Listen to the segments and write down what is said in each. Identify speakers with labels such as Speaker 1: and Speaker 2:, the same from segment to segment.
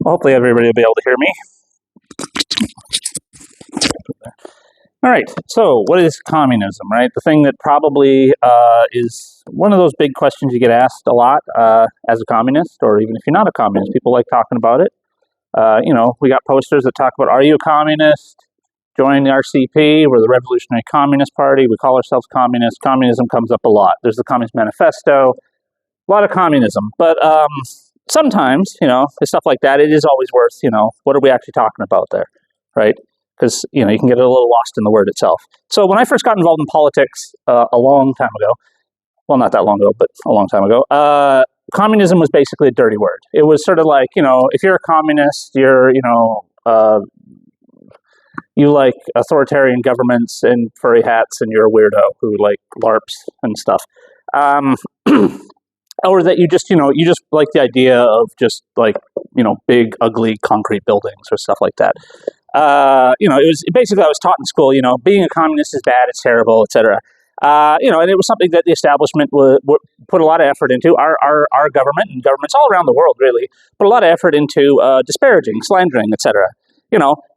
Speaker 1: Hopefully everybody will be able to hear me. All right, so what is communism, right? The thing that probably is one of those big questions you get asked a lot as a communist, or even if you're not a communist, people like talking about it. We got posters that talk about, are you a communist? Join the RCP, we're the Revolutionary Communist Party, we call ourselves communists. Communism comes up a lot. There's the Communist Manifesto, a lot of communism. But sometimes, with stuff like that, it is always worth, what are we actually talking about there, right? Because, you can get a little lost in the word itself. So when I first got involved in politics a long time ago, well, not that long ago, but a long time ago, communism was basically a dirty word. It was sort of like, if you're a communist, you're, you like authoritarian governments and furry hats, and you're a weirdo who like LARPs and stuff. Or that you just like the idea of just like, big, ugly concrete buildings or stuff like that. It was basically, I was taught in school, being a communist is bad, it's terrible, etc. And it was something that the establishment would put a lot of effort into. Our government and governments all around the world really put a lot of effort into disparaging, slandering, etc.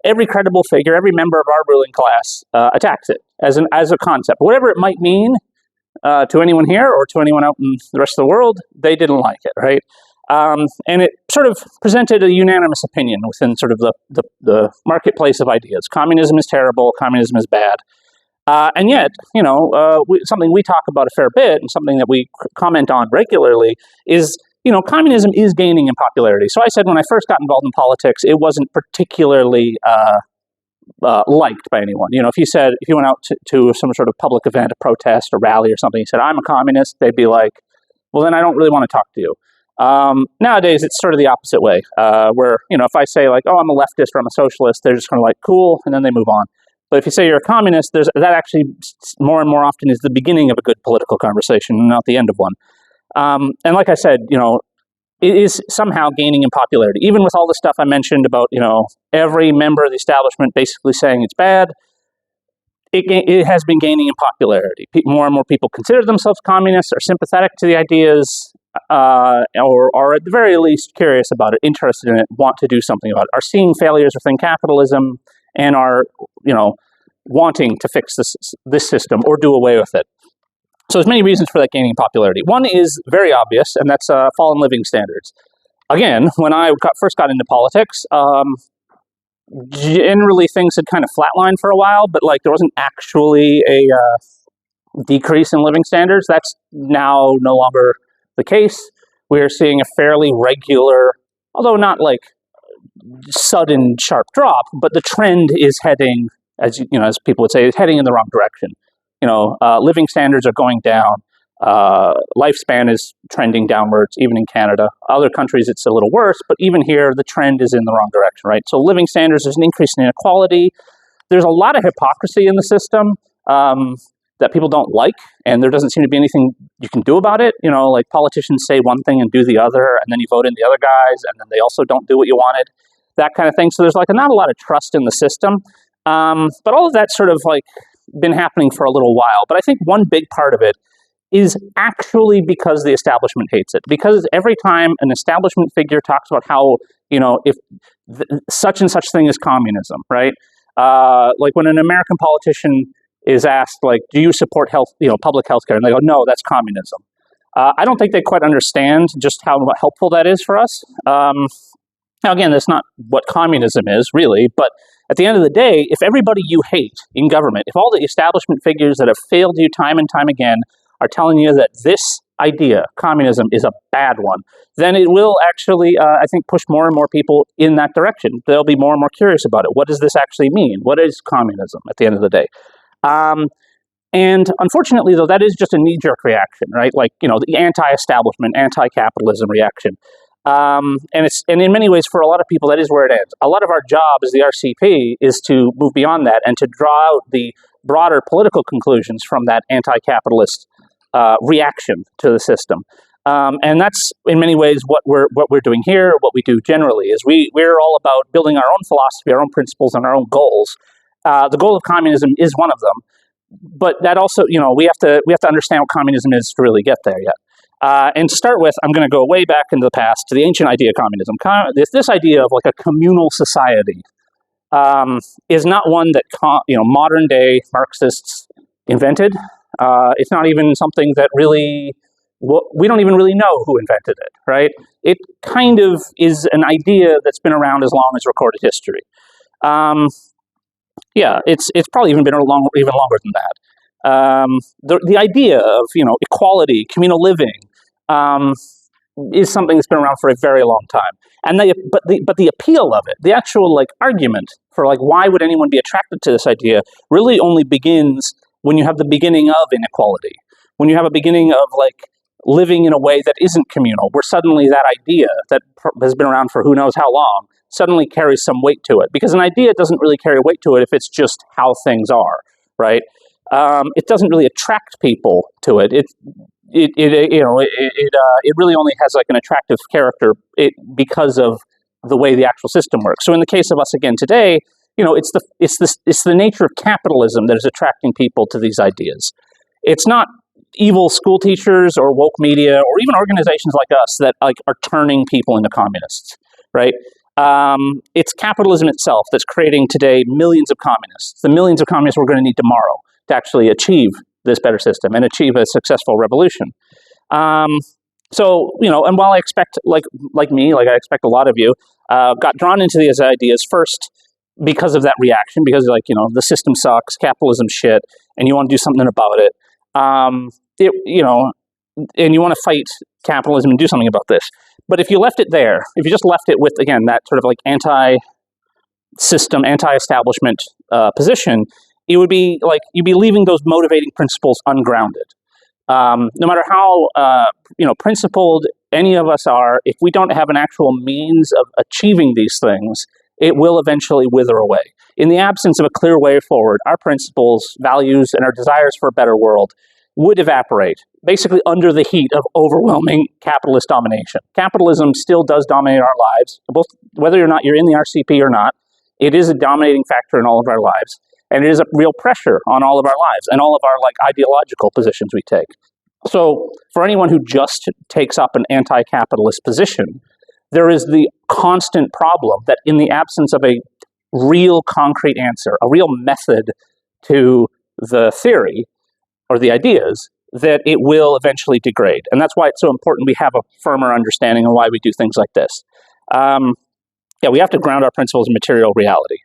Speaker 1: Every credible figure, every member of our ruling class attacks it as a concept, whatever it might mean to anyone here or to anyone out in the rest of the world. They didn't like it, right? And it sort of presented a unanimous opinion within sort of the marketplace of ideas. Communism is terrible. Communism is bad. And yet, something we talk about a fair bit and something that we comment on regularly is, communism is gaining in popularity. So I said when I first got involved in politics, it wasn't particularly liked by anyone. If you went out to some sort of public event, a protest, a rally or something, you said, I'm a communist, they'd be like, well, then I don't really want to talk to you. Nowadays, it's sort of the opposite way, where, if I say like, oh, I'm a leftist or I'm a socialist, they're just kind of like, cool, and then they move on. But if you say you're a communist, that actually more and more often is the beginning of a good political conversation, not the end of one. And like I said, it is somehow gaining in popularity. Even with all the stuff I mentioned about, every member of the establishment basically saying it's bad, it has been gaining in popularity. More and more people consider themselves communists, are sympathetic to the ideas, or are at the very least curious about it, interested in it, want to do something about it, are seeing failures within capitalism, and are, wanting to fix this system or do away with it. So there's many reasons for that gaining popularity. One is very obvious, and that's fall in living standards. Again, when I first got into politics, generally things had kind of flatlined for a while, but like there wasn't actually a decrease in living standards. That's now no longer the case. We're seeing a fairly regular, although not like sudden sharp drop, but the trend is heading, as people would say, is heading in the wrong direction. Living standards are going down. Lifespan is trending downwards, even in Canada. Other countries, it's a little worse, but even here, the trend is in the wrong direction, right? So living standards, there's an increase in inequality. There's a lot of hypocrisy in the system that people don't like, and there doesn't seem to be anything you can do about it. Like politicians say one thing and do the other, and then you vote in the other guys, and then they also don't do what you wanted, that kind of thing. So there's like not a lot of trust in the system. But all of that's sort of like been happening for a little while. But I think one big part of it is actually because the establishment hates it. Because every time an establishment figure talks about how, if such and such thing is communism, right? Like when an American politician is asked, like, do you support public health care? And they go, no, that's communism. I don't think they quite understand just how helpful that is for us. Now, again, that's not what communism is, really, but at the end of the day, if everybody you hate in government, if all the establishment figures that have failed you time and time again are telling you that this idea, communism, is a bad one, then it will actually, I think, push more and more people in that direction. They'll be more and more curious about it. What does this actually mean? What is communism at the end of the day? And unfortunately, though, that is just a knee-jerk reaction, right? Like, the anti-establishment, anti-capitalism reaction. And in many ways, for a lot of people, that is where it ends. A lot of our job as the RCP is to move beyond that and to draw out the broader political conclusions from that anti-capitalist reaction to the system. And that's in many ways what we're doing here. What we do generally is we're all about building our own philosophy, our own principles, and our own goals. The goal of communism is one of them, but that also, we have to understand what communism is to really get there yet. And to start with, I'm going to go way back into the past to the ancient idea of communism. This idea of like a communal society is not one that modern day Marxists invented. It's not even something that really we don't even really know who invented it, right? It kind of is an idea that's been around as long as recorded history. Yeah, it's probably even been even longer than that. The idea of equality, communal living, is something that's been around for a very long time. And but the appeal of it, the actual like argument for like why would anyone be attracted to this idea, really only begins when you have the beginning of inequality, when you have a beginning of like living in a way that isn't communal, where suddenly that idea that has been around for who knows how long suddenly carries some weight to it. Because an idea doesn't really carry weight to it if it's just how things are, right? It doesn't really attract people to it. It really only has like an attractive character because of the way the actual system works. So in the case of us again today, it's the nature of capitalism that is attracting people to these ideas. It's not evil school teachers or woke media or even organizations like us that like are turning people into communists, right? It's capitalism itself that's creating today millions of communists. The millions of communists we're going to need tomorrow to actually achieve this better system and achieve a successful revolution. So, and while I expect, like I expect a lot of you, got drawn into these ideas first because of that reaction, because the system sucks, capitalism shit, and you want to do something about it. And you want to fight capitalism and do something about this. But if you left it there, if you just left it with, again, that sort of like anti-system, anti-establishment position, it would be like you'd be leaving those motivating principles ungrounded. No matter how principled any of us are, if we don't have an actual means of achieving these things, it will eventually wither away. In the absence of a clear way forward, our principles, values, and our desires for a better world would evaporate, basically under the heat of overwhelming capitalist domination. Capitalism still does dominate our lives, both whether or not you're in the RCP or not. It is a dominating factor in all of our lives, and it is a real pressure on all of our lives and all of our like ideological positions we take. So for anyone who just takes up an anti-capitalist position, there is the constant problem that in the absence of a real concrete answer, a real method to the theory or the ideas, that it will eventually degrade. And that's why it's so important we have a firmer understanding of why we do things like this. We have to ground our principles in material reality.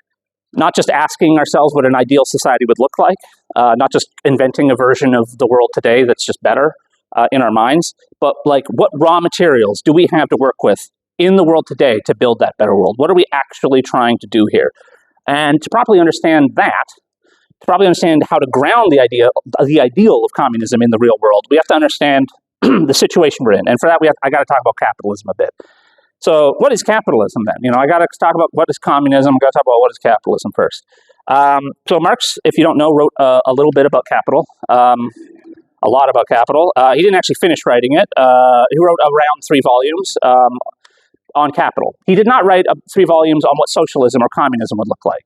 Speaker 1: Not just asking ourselves what an ideal society would look like, not just inventing a version of the world today that's just better in our minds, but like what raw materials do we have to work with in the world today to build that better world? What are we actually trying to do here? And to properly understand that, to probably understand how to ground the ideal of communism in the real world, we have to understand the situation we're in. And for that, I got to talk about capitalism a bit. So what is capitalism then? I got to talk about what is communism. I got to talk about what is capitalism first. So Marx, if you don't know, wrote a little bit about capital, a lot about capital. He didn't actually finish writing it. He wrote around 3 volumes on capital. He did not write 3 volumes on what socialism or communism would look like.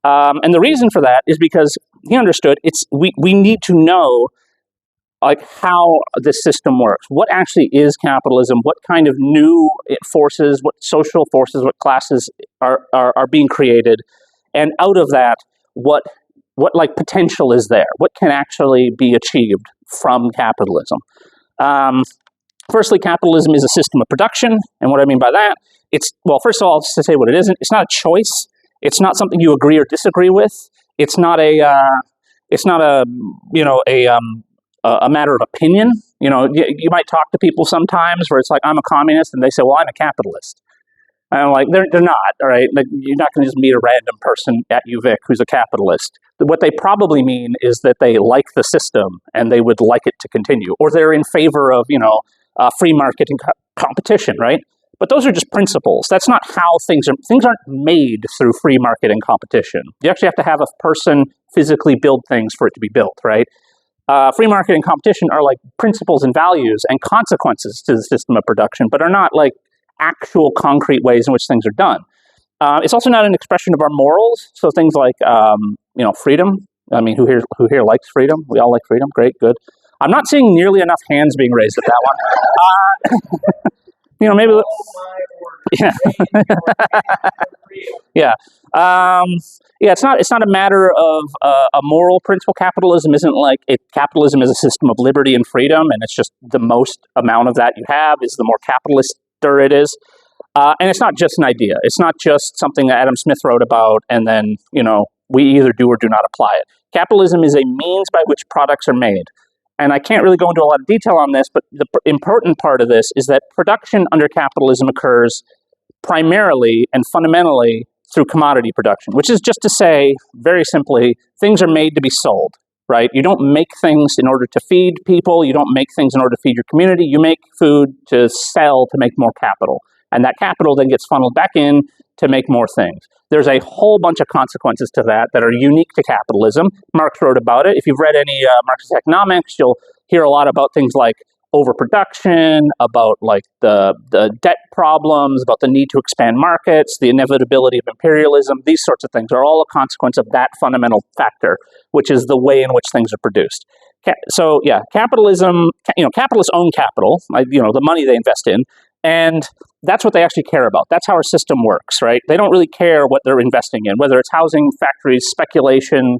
Speaker 1: And the reason for that is because he understood we need to know like how this system works. What actually is capitalism? What kind of new forces, what social forces, what classes are being created? And out of that, what like potential is there? What can actually be achieved from capitalism? Firstly, capitalism is a system of production. And what I mean by that, first of all, just to say what it isn't, it's not a choice. It's not something you agree or disagree with. It's not a matter of opinion. You might talk to people sometimes where it's like, I'm a communist, and they say, well, I'm a capitalist. And I'm like, they're not, all right? Like, you're not going to just meet a random person at UVic who's a capitalist. What they probably mean is that they like the system and they would like it to continue, or they're in favor of, free market and competition, right? But those are just principles. That's not how things aren't made through free market and competition. You actually have to have a person physically build things for it to be built, right? Free market and competition are like principles and values and consequences to the system of production, but are not like actual concrete ways in which things are done. It's also not an expression of our morals. So things like, freedom. I mean, who here likes freedom? We all like freedom. Great, good. I'm not seeing nearly enough hands being raised at that one. Maybe. Yeah. Yeah. Yeah, it's not a matter of a moral principle. Capitalism isn't like capitalism is a system of liberty and freedom, and it's just the most amount of that you have is the more capitalister it is. And it's not just an idea. It's not just something that Adam Smith wrote about, and then we either do or do not apply it. Capitalism is a means by which products are made. And I can't really go into a lot of detail on this, but the important part of this is that production under capitalism occurs primarily and fundamentally through commodity production, which is just to say, very simply, things are made to be sold, right? You don't make things in order to feed people. You don't make things in order to feed your community. You make food to sell to make more capital. And that capital then gets funneled back in to make more things. There's a whole bunch of consequences to that are unique to capitalism. Marx wrote about it. If you've read any Marxist economics, you'll hear a lot about things like overproduction, about like the debt problems, about the need to expand markets, the inevitability of imperialism. These sorts of things are all a consequence of that fundamental factor, which is the way in which things are produced. So yeah, capitalism, capitalists own capital, the money they invest in, and that's what they actually care about. That's how our system works, right? They don't really care what they're investing in, whether it's housing, factories, speculation,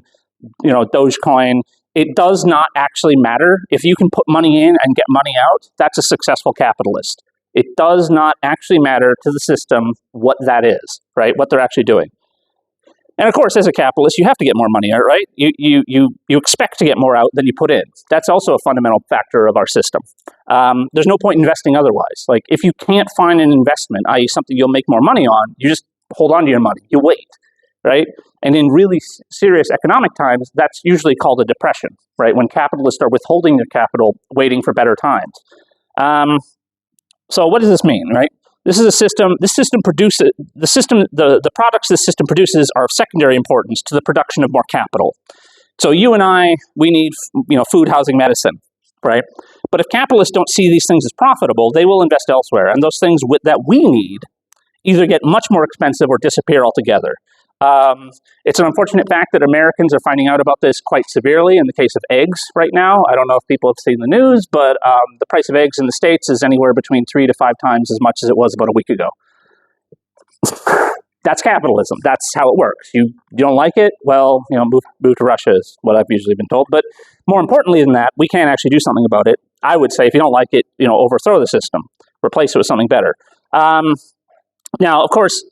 Speaker 1: Dogecoin. It does not actually matter. If you can put money in and get money out, that's a successful capitalist. It does not actually matter to the system what that is, right? What they're actually doing. And of course, as a capitalist, you have to get more money out, right? You expect to get more out than you put in. That's also a fundamental factor of our system. There's no point investing otherwise. Like if you can't find an investment, i.e. something you'll make more money on, you just hold on to your money. You wait, right? And in really serious economic times, that's usually called a depression, right? When capitalists are withholding their capital, waiting for better times. So what does this mean, right? This is a system. This system produces the products this system produces are of secondary importance to the production of more capital. So you and I, we need food, housing, medicine, right? But if capitalists don't see these things as profitable, they will invest elsewhere, and those things that we need either get much more expensive or disappear altogether. It's an unfortunate fact that Americans are finding out about this quite severely in the case of eggs right now. I don't know if people have seen the news, but the price of eggs in the States is anywhere between 3 to 5 times as much as it was about a week ago. That's capitalism. That's how it works. You don't like it? Well, move to Russia is what I've usually been told. But more importantly than that, we can't actually do something about it. I would say if you don't like it, overthrow the system, replace it with something better. Now, of course,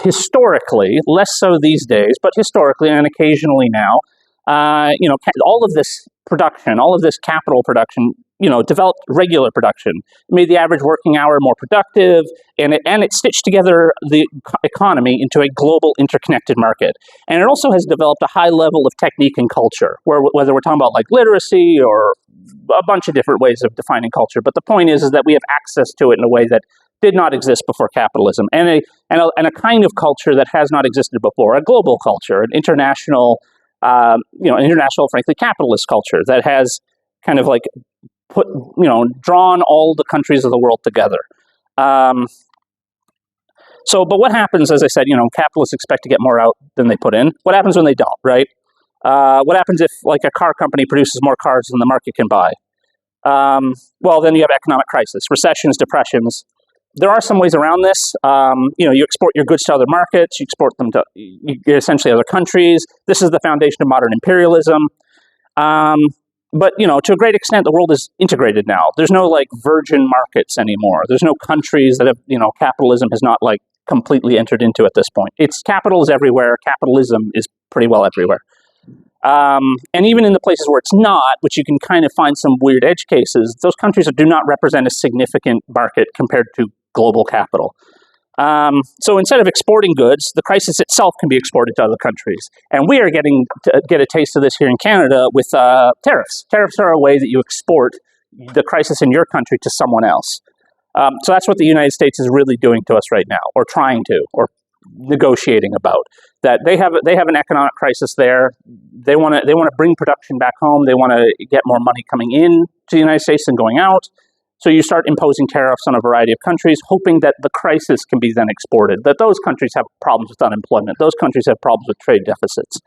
Speaker 1: historically, less so these days, but historically and occasionally now, all of this production, all of this capital production, developed regular production. It made the average working hour more productive, and it stitched together the economy into a global interconnected market. And it also has developed a high level of technique and culture, whether we're talking about like literacy or a bunch of different ways of defining culture. But the point is that we have access to it in a way that did not exist before capitalism, and a kind of culture that has not existed before, a global culture, an international, frankly, capitalist culture that has kind of like drawn all the countries of the world together. But what happens, as I said, capitalists expect to get more out than they put in. What happens when they don't, right? What happens if like a car company produces more cars than the market can buy? Well, then you have economic crisis, recessions, depressions. There are some ways around this. You export your goods to other markets. You export them to essentially other countries. This is the foundation of modern imperialism. But to a great extent, the world is integrated now. There's no like virgin markets anymore. There's no countries that have capitalism has not like completely entered into at this point. Capital is everywhere. Capitalism is pretty well everywhere. And even in the places where it's not, which you can kind of find some weird edge cases, those countries do not represent a significant market compared to global capital. So instead of exporting goods, the crisis itself can be exported to other countries. And we are getting to get a taste of this here in Canada with tariffs. Tariffs are a way that you export the crisis in your country to someone else. So that's what the United States is really doing to us right now, or trying to, or negotiating about. That they have an economic crisis there. They want to bring production back home. They want to get more money coming in to the United States than going out. So you start imposing tariffs on a variety of countries, hoping that the crisis can be then exported, that those countries have problems with unemployment, those countries have problems with trade deficits.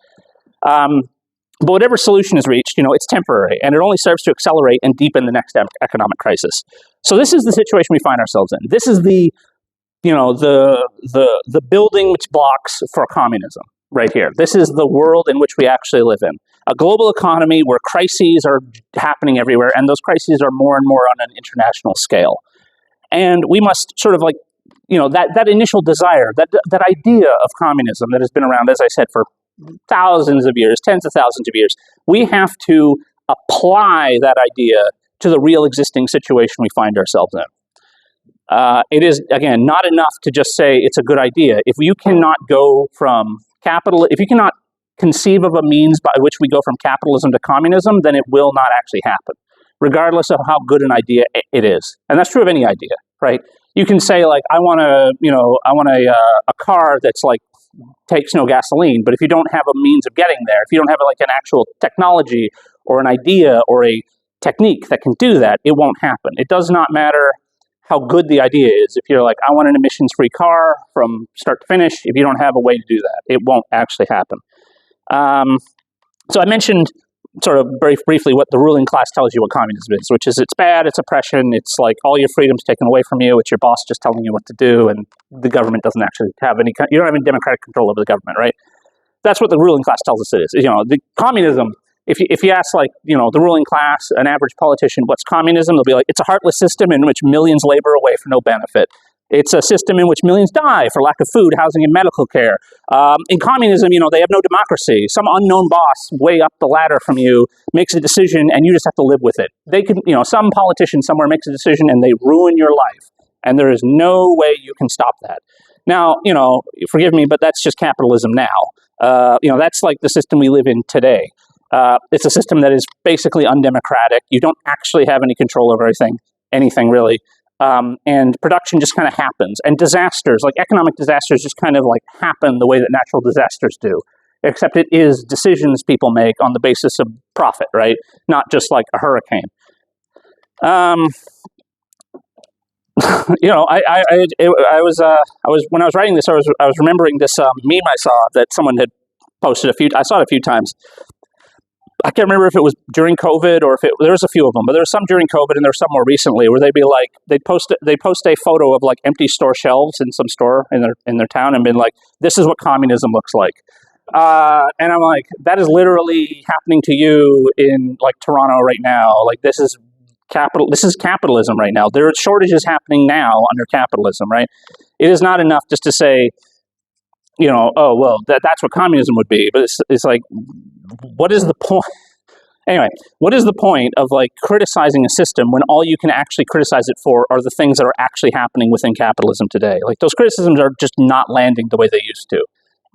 Speaker 1: But whatever solution is reached, it's temporary, and it only serves to accelerate and deepen the next economic crisis. So this is the situation we find ourselves in. This is the building blocks for communism right here. This is the world in which we actually live in. A global economy where crises are happening everywhere, and those crises are more and more on an international scale. And we must sort of that initial desire, that idea of communism that has been around, as I said, for thousands of years, tens of thousands of years, we have to apply that idea to the real existing situation we find ourselves in. It is, again, not enough to just say it's a good idea. If you cannot go from if you cannot conceive of a means by which we go from capitalism to communism, then it will not actually happen, regardless of how good an idea it is. And that's true of any idea, right? You can say, I want a car that's takes no gasoline, but if you don't have a means of getting there, if you don't have an actual technology or an idea or a technique that can do that, it won't happen. It does not matter how good the idea is. If you're I want an emissions-free car from start to finish, if you don't have a way to do that, it won't actually happen. So I mentioned sort of very briefly what the ruling class tells you what communism is, which is it's bad, it's oppression, it's all your freedom's taken away from you, it's your boss just telling you what to do, and the government doesn't actually have you don't have any democratic control over the government, right? That's what the ruling class tells us it is. The communism, if you ask the ruling class, an average politician, what's communism, they'll be it's a heartless system in which millions labor away for no benefit. It's a system in which millions die for lack of food, housing, and medical care. In communism, they have no democracy. Some unknown boss way up the ladder from you makes a decision, and you just have to live with it. They can, some politician somewhere makes a decision, and they ruin your life, and there is no way you can stop that. Now, forgive me, but that's just capitalism now. That's the system we live in today. It's a system that is basically undemocratic. You don't actually have any control over anything really. And production just kind of happens. And disasters, economic disasters, just kind of happen the way that natural disasters do. Except it is decisions people make on the basis of profit, right? Not just a hurricane. I was when I was writing this, I was remembering this meme I saw that someone had posted I saw it a few times. I can't remember if it was during COVID or there was a few of them, but there was some during COVID and there was some more recently where they'd be they'd post a photo of empty store shelves in some store in their town and been this is what communism looks like. And I'm that is literally happening to you in Toronto right now. This is capitalism right now. There are shortages happening now under capitalism, right? It is not enough just to say, oh, well, that's what communism would be. But it's what is the point? Anyway, what is the point of criticizing a system when all you can actually criticize it for are the things that are actually happening within capitalism today? Those criticisms are just not landing the way they used to.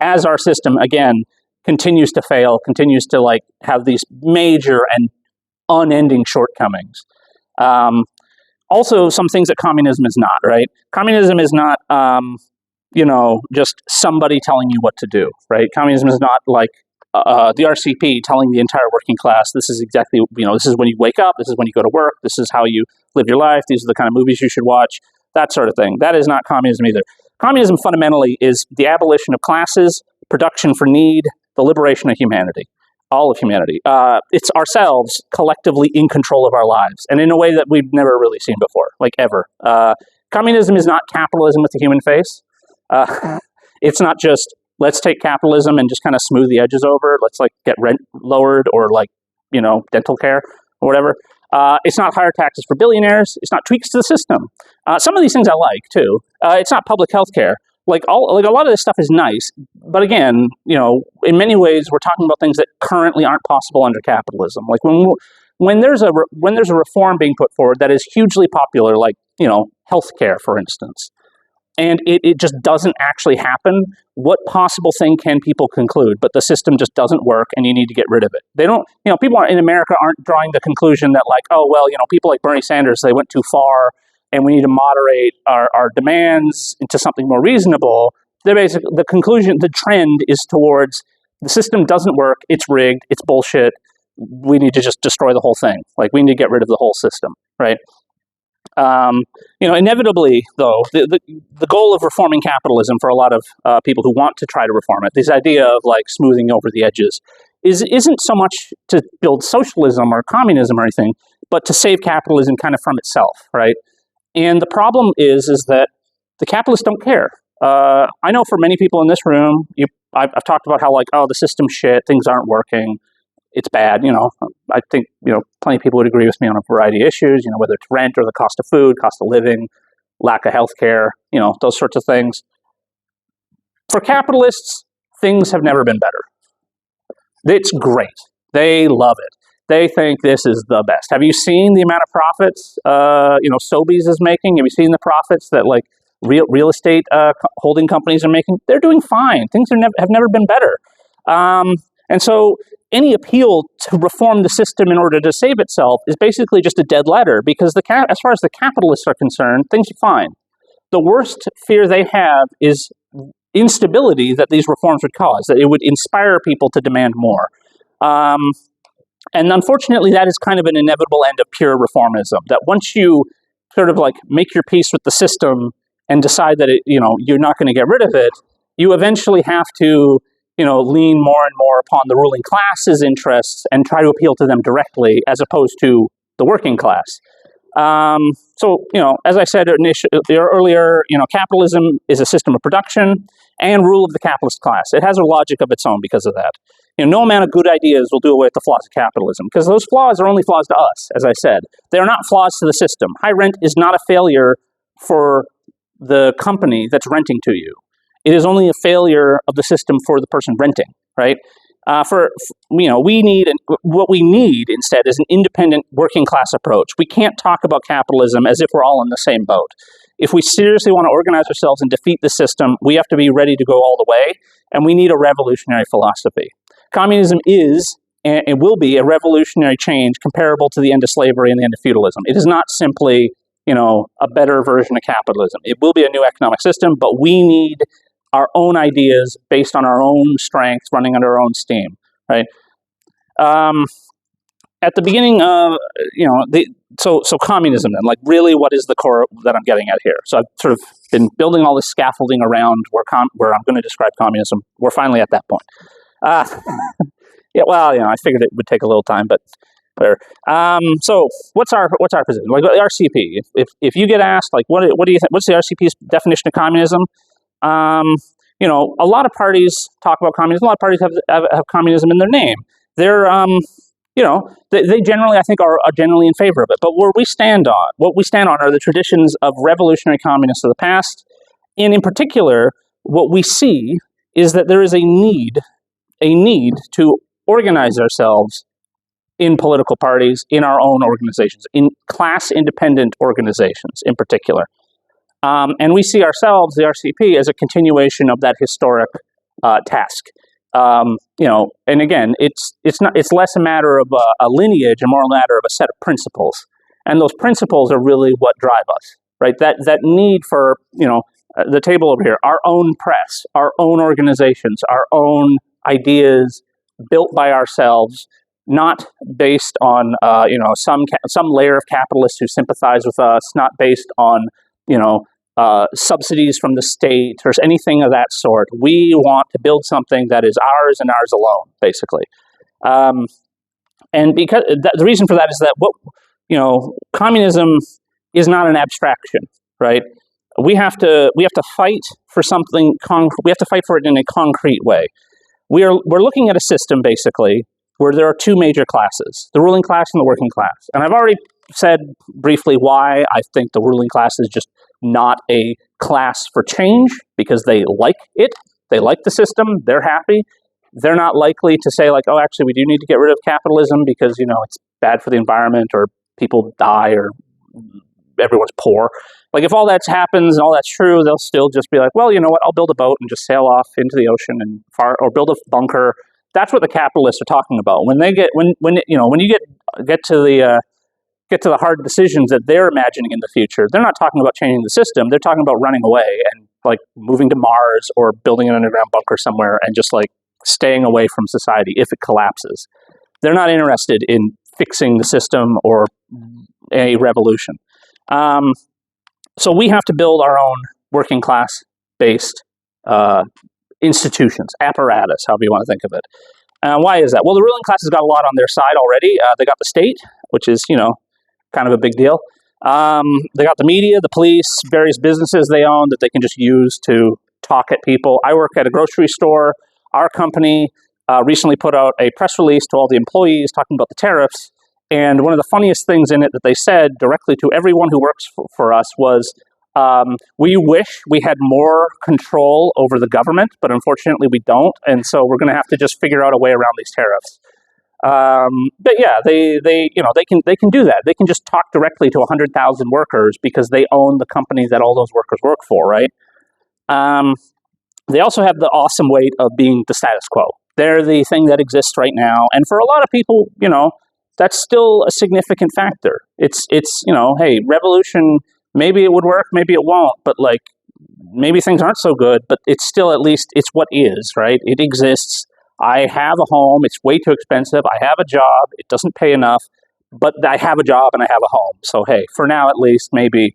Speaker 1: As our system, again, continues to fail, continues to have these major and unending shortcomings. Also, some things that communism is not, right? Communism is not just somebody telling you what to do, right? Communism is not the RCP telling the entire working class, this is exactly, this is when you wake up, this is when you go to work, this is how you live your life, these are the kind of movies you should watch, that sort of thing. That is not communism either. Communism fundamentally is the abolition of classes, production for need, the liberation of humanity, all of humanity. It's ourselves collectively in control of our lives, and in a way that we've never really seen before, ever. Communism is not capitalism with a human face. It's not just, let's take capitalism and just kind of smooth the edges over. Let's get rent lowered or dental care or whatever. It's not higher taxes for billionaires. It's not tweaks to the system. Some of these things I like too. It's not public health care. A lot of this stuff is nice, but again, in many ways we're talking about things that currently aren't possible under capitalism. When there's a reform being put forward that is hugely popular, healthcare, for instance, and it just doesn't actually happen, what possible thing can people conclude? But the system just doesn't work and you need to get rid of it. They don't, people in America aren't drawing the conclusion that people like Bernie Sanders, they went too far and we need to moderate our demands into something more reasonable. The conclusion, the trend is towards the system doesn't work, it's rigged, it's bullshit, we need to just destroy the whole thing. We need to get rid of the whole system, right? Inevitably, though, the goal of reforming capitalism for a lot of people who want to try to reform it, this idea of smoothing over the edges, isn't so much to build socialism or communism or anything, but to save capitalism kind of from itself, right? And the problem is that the capitalists don't care. I know for many people in this room, I've talked about how like, oh, the system's shit, things aren't working, it's bad. I think plenty of people would agree with me on a variety of issues. Whether it's rent or the cost of food, cost of living, lack of health care, those sorts of things. For capitalists, things have never been better. It's great. They love it. They think this is the best. Have you seen the amount of profits Sobeys is making? Have you seen the profits that like real estate holding companies are making? They're doing fine. Things have never been better. And so any appeal to reform the system in order to save itself is basically just a dead letter, because as far as the capitalists are concerned, things are fine. The worst fear they have is instability that these reforms would cause, that it would inspire people to demand more. And unfortunately, that is kind of an inevitable end of pure reformism, that once you sort of like make your peace with the system and decide that you're not going to get rid of it, you eventually have to lean more and more upon the ruling class's interests and try to appeal to them directly as opposed to the working class. So, as I said earlier, capitalism is a system of production and rule of the capitalist class. It has a logic of its own because of that. No amount of good ideas will do away with the flaws of capitalism, because those flaws are only flaws to us, as I said. They are not flaws to the system. High rent is not a failure for the company that's renting to you. It is only a failure of the system for the person renting, right? What we need instead is an independent working class approach. We can't talk about capitalism as if we're all in the same boat. If we seriously want to organize ourselves and defeat the system, we have to be ready to go all the way, and we need a revolutionary philosophy. Communism is and it will be a revolutionary change comparable to the end of slavery and the end of feudalism. It is not simply, a better version of capitalism. It will be a new economic system, but we need our own ideas based on our own strengths, running under our own steam, right? At the beginning of, so communism then, like really what is the core that I'm getting at here? So I've sort of been building all this scaffolding around where I'm going to describe communism. We're finally at that point. Yeah, well, I figured it would take a little time, but whatever. So what's our position? Like the RCP. If you get asked, like, what do you think? What's the RCP's definition of communism? A lot of parties talk about communism. A lot of parties have communism in their name. They're they generally, I think, are generally in favor of it. But what we stand on are the traditions of revolutionary communists of the past, and in particular, what we see is that there is a need to organize ourselves in political parties, in our own organizations, in class-independent organizations in particular. And we see ourselves, the RCP, as a continuation of that historic task. And again, it's less a matter of a lineage and more a matter of a set of principles. And those principles are really what drive us, right? That need for, the table over here, our own press, our own organizations, our own ideas built by ourselves, not based on some layer of capitalists who sympathize with us, not based on subsidies from the state or anything of that sort. We want to build something that is ours and ours alone, basically. And because the reason for that is that communism is not an abstraction, right? We have to fight for something. We have to fight for it in a concrete way. We're looking at a system basically where there are two major classes: the ruling class and the working class. And I've already said briefly why I think the ruling class is just not a class for change, because they like it. They like the system. They're happy. They're not likely to say like, oh, actually, we do need to get rid of capitalism because, it's bad for the environment or people die or everyone's poor. Like if all that happens and all that's true, they'll still just be like, well, you know what? I'll build a boat and just sail off into the ocean or build a bunker. That's what the capitalists are talking about. When you get to the hard decisions that they're imagining in the future, they're not talking about changing the system. They're talking about running away and like moving to Mars or building an underground bunker somewhere and just like staying away from society if it collapses. They're not interested in fixing the system or a revolution. So we have to build our own working class based institutions, apparatus, however you want to think of it. Why is that? Well, the ruling class has got a lot on their side already. They got the state, which is, kind of a big deal. They got the media, the police, various businesses they own that they can just use to talk at people. I work at a grocery store. Our company recently put out a press release to all the employees talking about the tariffs. And one of the funniest things in it that they said directly to everyone who works for us was, we wish we had more control over the government, but unfortunately we don't. And so we're going to have to just figure out a way around these tariffs. But yeah, they can do that. They can just talk directly to 100,000 workers because they own the company that all those workers work for, right? They also have the awesome weight of being the status quo. They're the thing that exists right now, and for a lot of people, that's still a significant factor. It's hey, revolution. Maybe it would work, maybe it won't, but maybe things aren't so good. But it's still, at least it's what is, right? It exists. I have a home. It's way too expensive. I have a job. It doesn't pay enough, but I have a job and I have a home. So hey, for now at least, maybe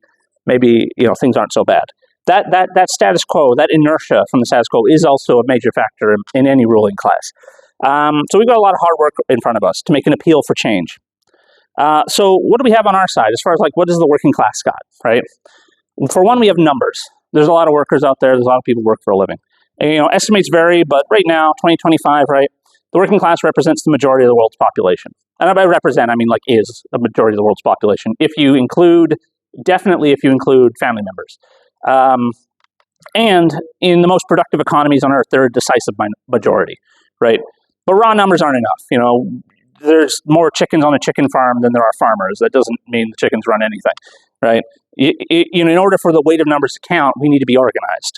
Speaker 1: things aren't so bad. That status quo, that inertia from the status quo, is also a major factor in any ruling class. So we've got a lot of hard work in front of us to make an appeal for change. So what do we have on our side as far as what does the working class got, right? For one, we have numbers. There's a lot of workers out there. There's a lot of people who work for a living. And, estimates vary, but right now, 2025, right, the working class represents the majority of the world's population. And by represent, I mean is a majority of the world's population. Definitely if you include family members. And in the most productive economies on earth, they're a decisive majority, right? But raw numbers aren't enough. There's more chickens on a chicken farm than there are farmers. That doesn't mean the chickens run anything, right? In order for the weight of numbers to count, we need to be organized.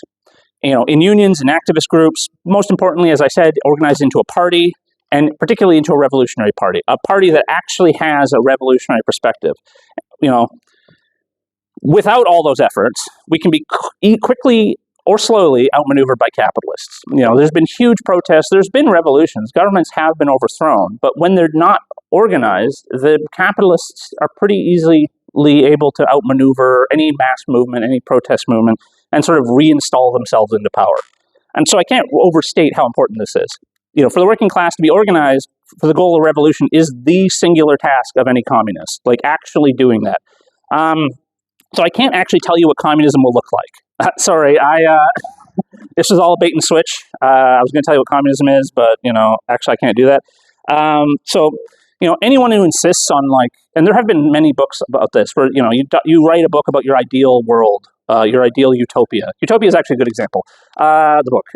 Speaker 1: In unions and activist groups, most importantly, as I said, organized into a party, and particularly into a revolutionary party, a party that actually has a revolutionary perspective. Without all those efforts, we can be quickly or slowly outmaneuvered by capitalists. There's been huge protests, there's been revolutions, governments have been overthrown, but when they're not organized, the capitalists are pretty easily able to outmaneuver any mass movement, any protest movement, and sort of reinstall themselves into power. And so I can't overstate how important this is. For the working class to be organized for the goal of revolution is the singular task of any communist, actually doing that. So I can't actually tell you what communism will look like. Sorry, this is all a bait and switch. I was going to tell you what communism is, but, actually I can't do that. So anyone who insists on and there have been many books about this, where, you write a book about your ideal world, your ideal utopia. Utopia is actually a good example, the book,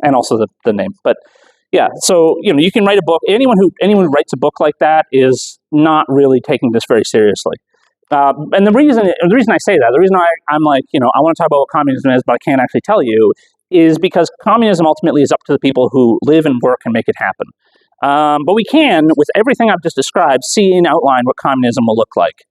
Speaker 1: and also the name. But yeah, so, you can write a book. Anyone who writes a book like that is not really taking this very seriously. And the reason I say that, the reason I'm I want to talk about what communism is, but I can't actually tell you, is because communism ultimately is up to the people who live and work and make it happen. But we can, with everything I've just described, see and outline what communism will look like.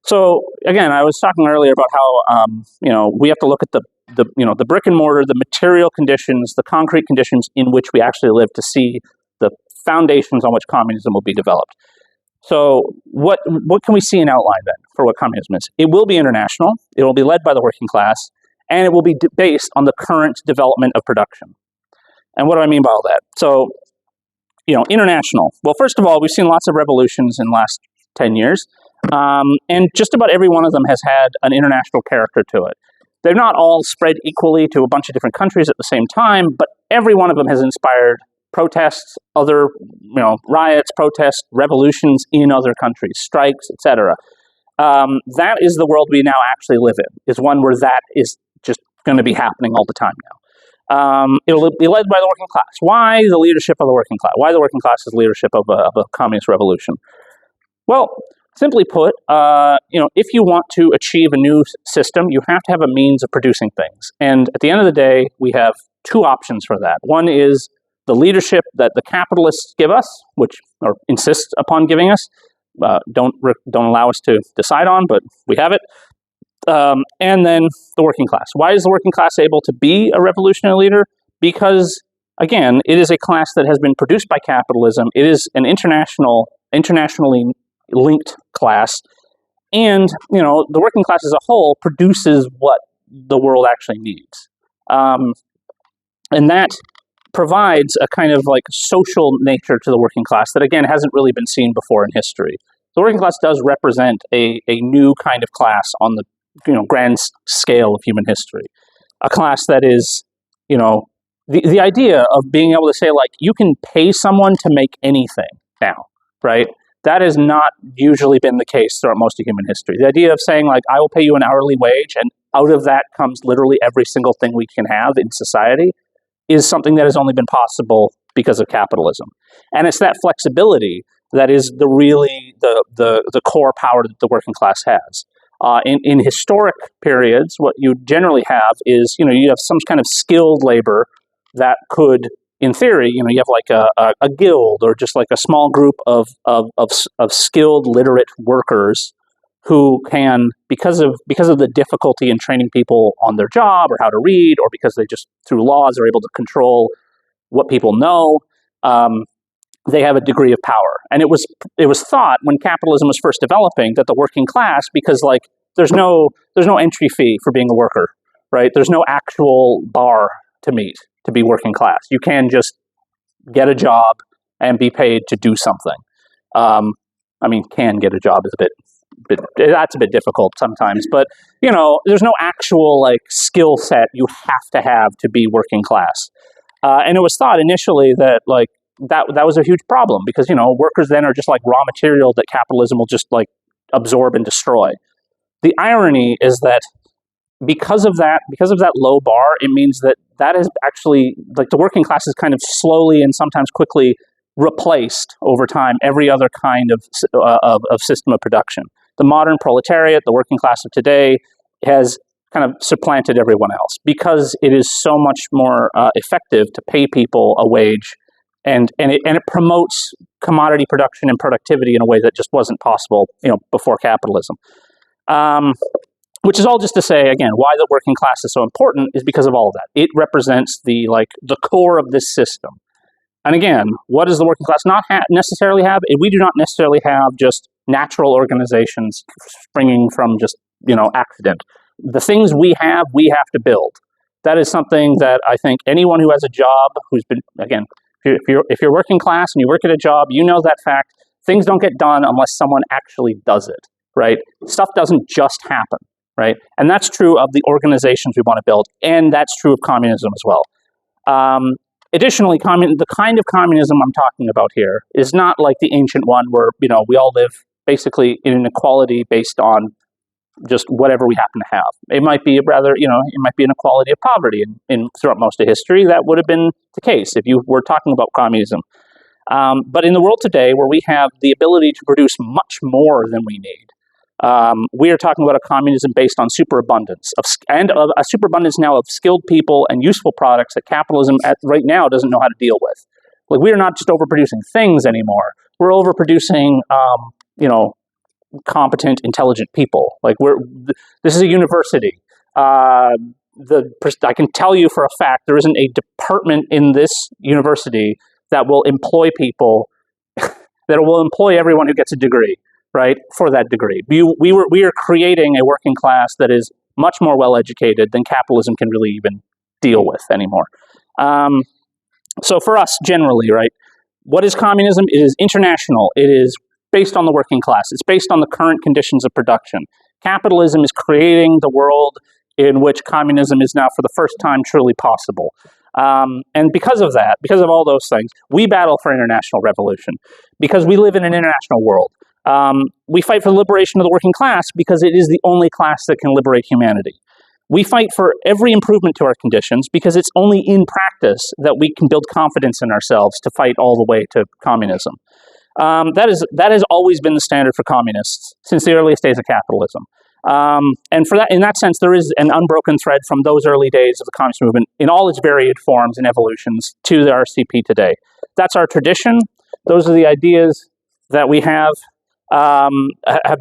Speaker 1: So again, I was talking earlier about how we have to look at the brick and mortar, the material conditions, the concrete conditions in which we actually live to see the foundations on which communism will be developed. So what can we see in outline then for what communism is? It will be international, it will be led by the working class, and it will be based on the current development of production. And what do I mean by all that? So, international. Well, first of all, we've seen lots of revolutions in the last 10 years, and just about every one of them has had an international character to it. They're not all spread equally to a bunch of different countries at the same time, but every one of them has inspired protests, other riots, protests, revolutions in other countries, strikes, etc. That is the world we now actually live in, is one where that is just going to be happening all the time now. It'll be led by the working class. Why the leadership of the working class? Why the working class's leadership of a communist revolution? Well, simply put, if you want to achieve a new system, you have to have a means of producing things. And at the end of the day, we have two options for that. One is the leadership that the capitalists give us, or insist upon giving us, don't allow us to decide on, but we have it. And then the working class. Why is the working class able to be a revolutionary leader? Because, again, it is a class that has been produced by capitalism. It is an internationally linked class. And, the working class as a whole produces what the world actually needs. And that provides a kind of like social nature to the working class that, again, hasn't really been seen before in history. The working class does represent a new kind of class on the grand scale of human history. A class that is, the idea of being able to say, like, you can pay someone to make anything now, right? That has not usually been the case throughout most of human history. The idea of saying, like, I will pay you an hourly wage, and out of that comes literally every single thing we can have in society, is something that has only been possible because of capitalism. And it's that flexibility that is the core power that the working class has. In historic periods, what you generally have is, you have some kind of skilled labor that could, in theory, you have like a guild or just like a small group of skilled, literate workers who can, because of the difficulty in training people on their job or how to read, or because they just through laws are able to control what people know, they have a degree of power. And it was thought when capitalism was first developing that the working class, because like there's no entry fee for being a worker, right? There's no actual bar to meet to be working class. You can just get a job and be paid to do something. Can get a job is a bit that's a bit difficult sometimes, but there's no actual like skill set you have to be working class. And it was thought initially that like that was a huge problem because workers then are just like raw material that capitalism will just like absorb and destroy. The irony is that because of that low bar, it means that is actually like the working class is kind of slowly and sometimes quickly replaced over time every other kind of system of production. The modern proletariat, the working class of today, has kind of supplanted everyone else because it is so much more effective to pay people a wage, and it promotes commodity production and productivity in a way that just wasn't possible, before capitalism. Which is all just to say, again, why the working class is so important is because of all of that. It represents the core of this system. And again, what does the working class not necessarily have? We do not necessarily have just natural organizations springing from just, accident. The things we have to build. That is something that I think anyone who has a job, who's been, again, if you're working class and you work at a job, that fact. Things don't get done unless someone actually does it, right? Stuff doesn't just happen, right? And that's true of the organizations we want to build, and that's true of communism as well. Additionally, the kind of communism I'm talking about here is not like the ancient one where, we all live basically in an equality based on just whatever we happen to have. It might be rather, it might be an equality of poverty throughout most of history. That would have been the case if you were talking about communism. But in the world today, where we have the ability to produce much more than we need, we are talking about a communism based on superabundance and a superabundance now of skilled people and useful products that capitalism right now doesn't know how to deal with. Like, we are not just overproducing things anymore. We're overproducing, competent, intelligent people. Like, this is a university. I can tell you for a fact there isn't a department in this university that will employ people, that will employ everyone who gets a degree, right, for that degree. We are creating a working class that is much more well-educated than capitalism can really even deal with anymore. So for us, generally, right, what is communism? It is international. It is based on the working class. It's based on the current conditions of production. Capitalism is creating the world in which communism is now for the first time truly possible. And because of that, because of all those things, we battle for international revolution because we live in an international world. We fight for the liberation of the working class because it is the only class that can liberate humanity. We fight for every improvement to our conditions because it's only in practice that we can build confidence in ourselves to fight all the way to communism. That has always been the standard for communists since the earliest days of capitalism. And for that, in that sense, there is an unbroken thread from those early days of the communist movement in all its varied forms and evolutions to the RCP today. That's our tradition. Those are the ideas that we have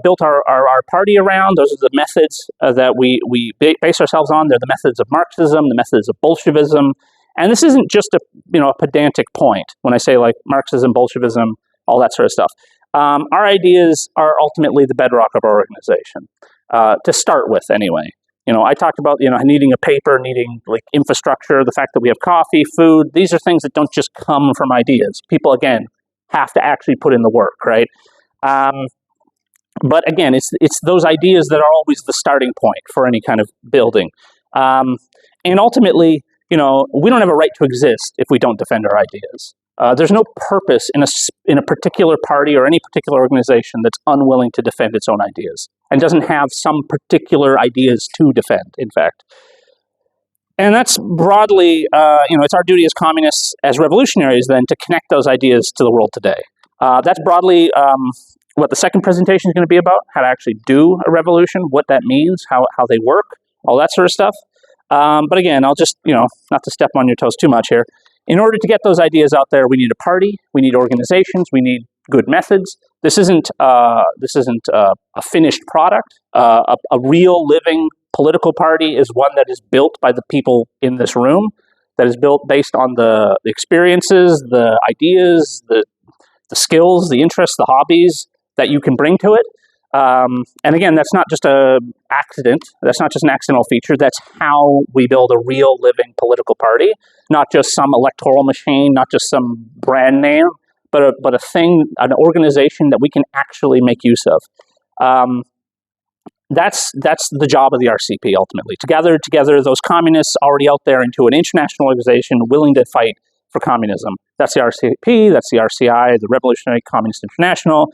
Speaker 1: built our party around. Those are the methods that we base ourselves on. They're the methods of Marxism, the methods of Bolshevism. And this isn't just a pedantic point when I say like Marxism, Bolshevism, all that sort of stuff. Our ideas are ultimately the bedrock of our organization, to start with anyway. I talked about, needing a paper, needing like infrastructure, the fact that we have coffee, food. These are things that don't just come from ideas. People, again, have to actually put in the work, right? But again, it's those ideas that are always the starting point for any kind of building. And ultimately, we don't have a right to exist if we don't defend our ideas. There's no purpose in a particular party or any particular organization that's unwilling to defend its own ideas and doesn't have some particular ideas to defend, in fact. And that's broadly, it's our duty as communists, as revolutionaries, then, to connect those ideas to the world today. That's broadly what the second presentation is going to be about, how to actually do a revolution, what that means, how they work, all that sort of stuff. But again, I'll just, not to step on your toes too much here. In order to get those ideas out there, we need a party, we need organizations, we need good methods. This isn't a finished product. A real living political party is one that is built by the people in this room, that is built based on the experiences, the ideas, the skills, the interests, the hobbies that you can bring to it. And again, that's not just an accident. That's not just an accidental feature. That's how we build a real living political party, not just some electoral machine, not just some brand name, but a thing, an organization that we can actually make use of. That's the job of the RCP, ultimately, to gather together those communists already out there into an international organization willing to fight for communism. That's the RCP, that's the RCI, the Revolutionary Communist International.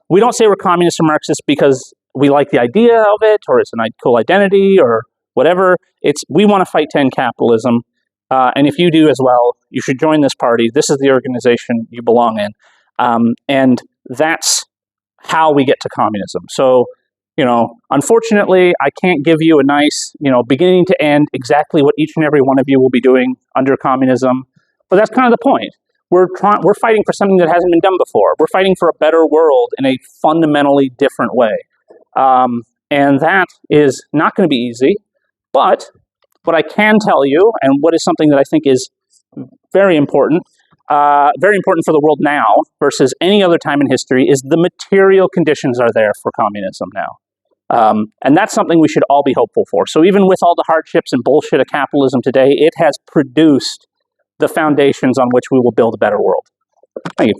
Speaker 1: We don't say we're communists or Marxists because we like the idea of it, or it's a cool identity, or whatever. We want to fight to end capitalism, and if you do as well, you should join this party. This is the organization you belong in, and that's how we get to communism. So, unfortunately, I can't give you a nice, beginning to end, exactly what each and every one of you will be doing under communism, but that's kind of the point. We're fighting for something that hasn't been done before. We're fighting for a better world in a fundamentally different way. And that is not going to be easy. But what I can tell you, and what is something that I think is very important for the world now versus any other time in history, is the material conditions are there for communism now. And that's something we should all be hopeful for. So even with all the hardships and bullshit of capitalism today, it has produced the foundations on which we will build a better world. Thank you.